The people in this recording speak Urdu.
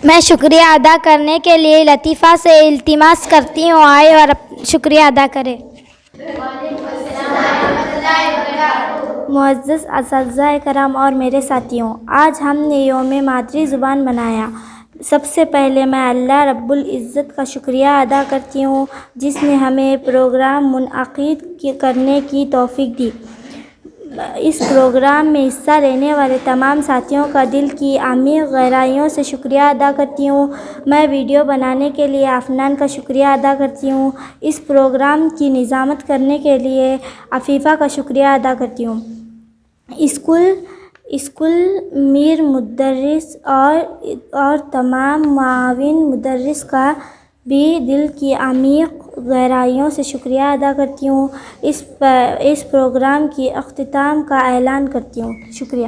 میں شکریہ ادا کرنے کے لیے لطیفہ سے التماس کرتی ہوں، آئے اور شکریہ ادا کریں۔ معزز اساتذہ کرام اور میرے ساتھیوں، آج ہم نے یوم مادری زبان منایا۔ سب سے پہلے میں اللہ رب العزت کا شکریہ ادا کرتی ہوں جس نے ہمیں پروگرام منعقد کرنے کی توفیق دی۔ اس پروگرام میں حصہ لینے والے تمام ساتھیوں کا دل کی عمیق گہرائیوں سے شکریہ ادا کرتی ہوں۔ میں ویڈیو بنانے کے لیے عفنان کا شکریہ ادا کرتی ہوں۔ اس پروگرام کی نظامت کرنے کے لیے عفیفہ کا شکریہ ادا کرتی ہوں۔ اسکول میر مدرس اور تمام معاون مدرس کا بھی دل کی عمیق گہرائیوں سے شکریہ ادا کرتی ہوں۔ اس پروگرام کی اختتام کا اعلان کرتی ہوں۔ شکریہ۔